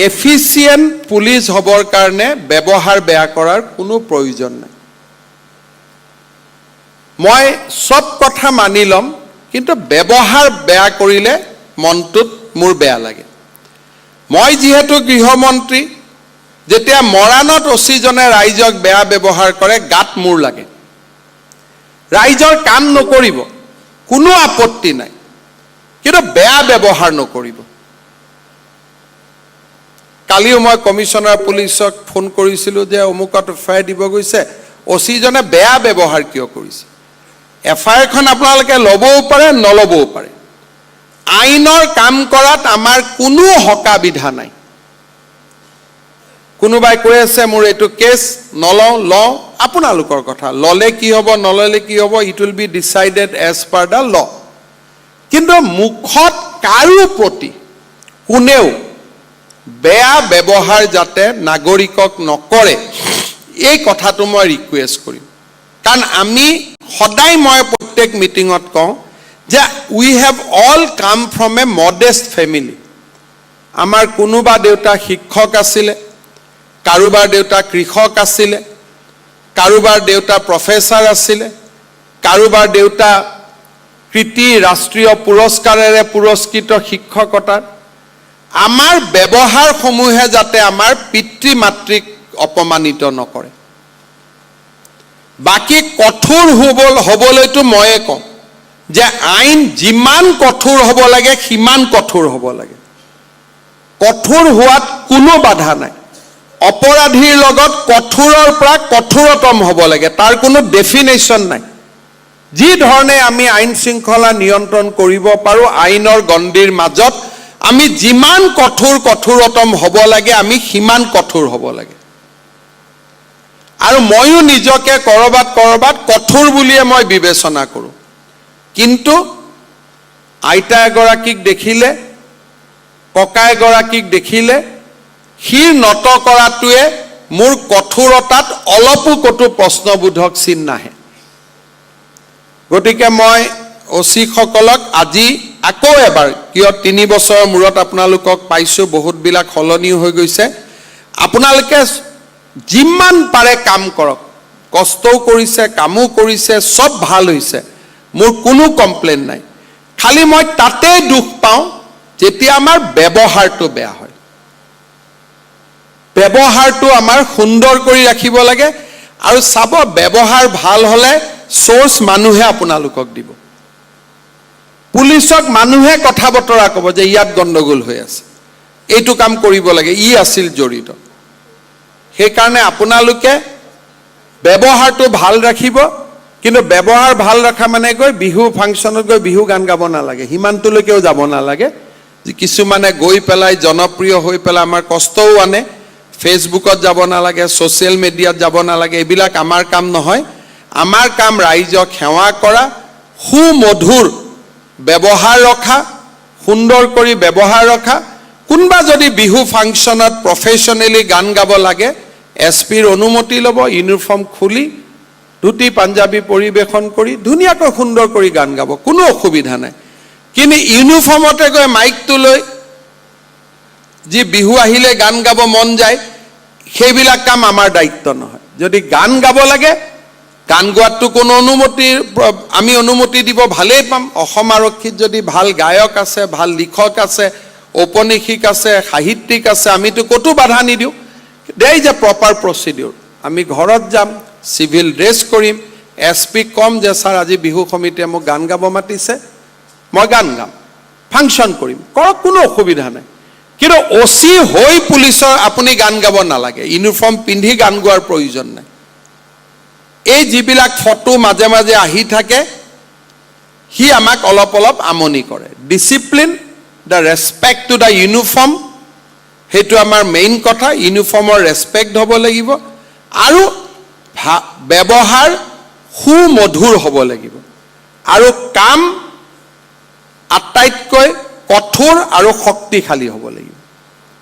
efficient police হ'বৰ কাৰণে ব্যৱহাৰ বেয়া কৰাৰ কোনো প্ৰয়োজন নাই মই সব কথা মানি লম কিন্তু ব্যৱহাৰ বেয়া কৰিলে মনটোত মোৰ বেয়া লাগে মই যিহেতু গৃহমন্ত্ৰী যেতিয়া মৰাণত অচিজনে ৰাইজক বেয়া ব্যৱহাৰ কৰে গাত মোৰ লাগে ৰাইজৰ কাম নকৰিব কোনো আপত্তি নাই কিন্তু বেয়া ব্যৱহাৰ নকৰিব কালিও মই কমিশনাৰ পুলিচক ফোন কৰিছিলো যে অমুকত এফআইআৰ দিব গৈছে অচিজনে বেয়া ব্যৱহাৰ কিয় কৰিছে এফআইআৰ খন আপোনালোকে লবও পাৰে নলবও পাৰে আইনৰ কাম কৰাত আমাৰ কোনো হকা বিধা নাই কোনোবাই কৈ আছে মোৰ এটো কেস নলও ল আপোনালোকৰ কথা ললে কি হ'ব নললে কি হ'ব it will be decided as per the law কিন্তু মুখত কাৰো প্ৰতি কোনেও বেয়া ব্যৱহাৰ যাতে নাগৰিকক নকৰে এই কথাটো মই ৰিকুৱেষ্ট কৰিম কাৰণ আমি সদায় মই প্ৰত্যেক মিটিঙত কওঁ যে we have all come from a modest family আমাৰ কোনোবা দেউতা শিক্ষক আছিলে কাৰোবাৰ দেউতা কৃষক আছিলে কাৰোবাৰ দেউতা প্ৰফেসৰ আছিলে কাৰোবাৰ দেউতা কৃতি ৰাষ্ট্ৰীয় পুৰস্কাৰেৰে পুৰস্কৃত শিক্ষকতাৰ আমাৰ ব্যৱহাৰ সমূহে যাতে আমাৰ পিতৃ মাতৃক অপমানিত নকৰে বাকি কঠোৰ হবলৈতো ময়ে কওঁ যে আইন যিমান কঠোৰ হ'ব লাগে সিমান কঠোৰ হ'ব লাগে কঠোৰ হোৱাত কোনো বাধা নাই অপৰাধীৰ লগত কঠোৰৰ পৰা কঠোৰতম হ'ব লাগে তাৰ কোনো ডেফিনেশ্যন নাই যি ধৰণে আমি আইন শৃংখলা নিয়ন্ত্ৰণ কৰিব পাৰো আইনৰ গণ্ডিৰ মাজত আমি যিমান কঠোৰতম হ'ব লাগে আমি সিমান কঠোৰ হ'ব লাগে আৰু ময়ো নিজকে কৰবাত কঠোৰ বুলিয়ে মই বিবেচনা কৰোঁ কিন্তু আইতা এগৰাকীক দেখিলে ককা এগৰাকীক দেখিলে হিৰ নত কৰাটোৱে মোৰ কঠোৰতাত অলপো কতো প্ৰশ্নবোধক চিন নাহে গতিকে মই ওসি সকলক আজি আকৌ এবাৰ কিয় 3 বছৰৰ মূৰত আপোনালোকক পাইছো বহুত বিলাক হলনি হৈ গৈছে আপোনালোকে যিমান পাৰে কাম কৰক কষ্টও কৰিছে কামো কৰিছে সব ভাল হৈছে মোৰ কোনো কমপ্লেইন নাই খালি মই তাতে দুখ পাওঁ যেতিয়া আমাৰ ব্যৱহাৰটো বেয়া হয় ব্যৱহাৰটো আমাৰ সুন্দৰ কৰি ৰাখিব লাগে আৰু চাব ব্যৱহাৰ ভাল হলে সোৰ্স মানুহে আপোনালোকক দিব পুলিচক মানুহে কথা বতৰা ক'ব যে ইয়াত গণ্ডগোল হৈ আছে এইটো কাম কৰিব লাগে ই আছিল জড়িত সেই কাৰণে আপোনালোকে ব্যৱহাৰটো ভাল ৰাখিব কিন্তু ব্যৱহাৰ ভাল ৰাখা মানে গৈ বিহু ফাংচনত গৈ বিহু গান গাব নালাগে হিমানটোলৈকেও যাব নালাগে যে কিছুমানে গৈ পেলাই জনপ্ৰিয় হৈ পেলাই আমাৰ কষ্টও আনে ফেসবুকত যাব নালাগে সোশ্যাল মিডিয়াত যাব নালাগে এইবিলাক আমাৰ কাম নহয় আমাৰ কাম ৰাইজক সেৱা কৰা সুমধুৰ ব্যৱহাৰ ৰখা সুন্দৰ কৰি ব্যৱহাৰ ৰখা কোনবা যদি বিহু ফাংচনত প্ৰফেশনালি গান গাব লাগে এসপিৰ অনুমতি ল'ব ইউনিফৰ্ম খুলি ধুতি পাঞ্জাবী পৰিবেশন কৰি ধুনিয়াকৈ সুন্দৰ কৰি গান গাব কোনো অসুবিধা নাই কিন্তু ইউনিফৰ্মতে গৈ মাইকটো লৈ যি বিহু আহিলে গান গাব মন যায় সেইবিলাক কাম আমাৰ দায়িত্ব নহয় যদি গান গাব লাগে গান গোৱাটো কোনো আমি অনুমতি দিব ভালেই পাম অসম আৰক্ষীত যদি ভাল গায়ক আছে ভাল লিখক আছে ঔপনিষিক আছে সাহিত্যিক আছে আমিতো কতো বাধা নিদিও দেই যে প্ৰপাৰ প্ৰচিডিউৰ আমি ঘৰত যাম সিভিল ড্ৰেছ কৰিম এসপি কম যে স্যাৰ আজি বিহু সমিতিয়ে মোক গান গাব মাতিছে মই গান গাম ফাংচন কৰিম কৰক কোনো অসুবিধা নাই কিন্তু ওসি হৈ পুলিচৰ আপুনি গান গাব নালাগে ইউনিফৰ্ম পিন্ধি গান গোৱাৰ প্ৰয়োজন নাই এই যিবিলাক ফটো মাজে মাজে আহি থাকে হি আমাক অলপ আমনি কৰে discipline the respect to the uniform হেতু আমাৰ মেইন কথা ইউনিফৰ্মৰ ৰেসপেক্ট হ'ব লাগিব আৰু ব্যৱহাৰ সুমধুৰ হ'ব লাগিব আৰু কাম আটাইতকৈ কঠোৰ আৰু শক্তিশালী হ'ব লাগিব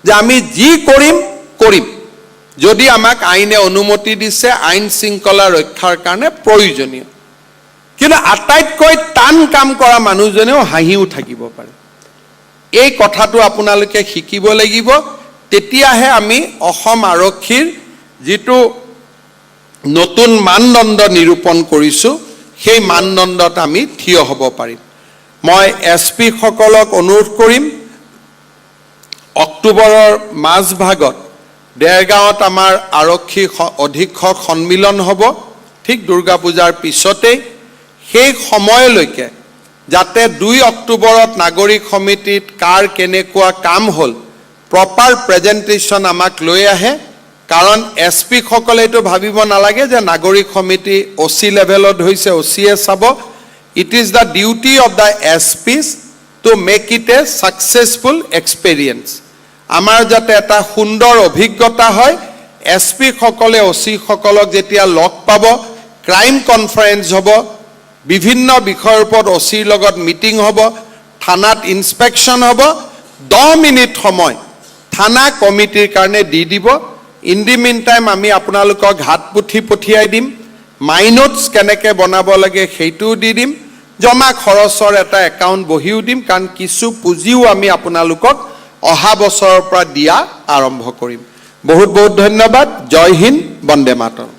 যে আমি যি কৰিম যদি আমাক আইনে অনুমতি দিছে আইন শৃংখলা ৰক্ষাৰ কাৰণে প্ৰয়োজনীয় কিন্তু আটাইতকৈ টান কাম কৰা মানুহজনেও হাঁহিও থাকিব পাৰে এই কথাটো আপোনালোকে শিকিব লাগিব তেতিয়াহে আমি অসম আৰক্ষীৰ যিটো নতুন মানদণ্ড নিৰূপণ কৰিছোঁ সেই মানদণ্ডত আমি থিয় হ'ব পাৰিম মই SP সকলক অনুৰোধ কৰিম অক্টোবৰৰ মাজভাগত দেৰগাঁৱত আমাৰ আৰক্ষী অধীক্ষক সন্মিলন হ'ব ঠিক দুৰ্গা পূজাৰ পিছতেই সেই সময়লৈকে যাতে 2 অক্টোবৰত নাগৰিক সমিতিত কাৰ কেনেকুৱা কাম হ'ল প্ৰপাৰ প্ৰেজেণ্টেশ্যন আমাক লৈ আহে কাৰণ SP সকলে এইটো ভাবিব নালাগে যে নাগৰিক সমিতি OC লেভেলত হৈছে OCয়ে চাব it is the duty of the SPs to make it a successful experience আমাৰ যাতে এটা সুন্দৰ অভিজ্ঞতা হয় SP সকলে OC সকলক যেতিয়া লগ পাব ক্ৰাইম কনফাৰেন্স হ'ব বিভিন্ন বিষয়ৰ ওপৰত OCৰ লগত মিটিং হ'ব থানাত ইনস্পেকশন হ'ব 10 মিনিট সময় থানা কমিটিৰ কাৰণে দি দিব ইন দি মিন টাইম আমি আপোনালোকক হাত পুথি পঠিয়াই দিম মাইনোটছ কেনেকৈ বনাব লাগে সেইটোও দি দিম জমা খৰচৰ এটা একাউণ্ট বহিও দিম কাৰণ কিছু পুঁজিও আমি আপোনালোকক অহা বছৰৰ পৰা দিয়া আৰম্ভ কৰিম বহুত বহুত ধন্যবাদ জয় হিন্দ বন্দে মাতৰম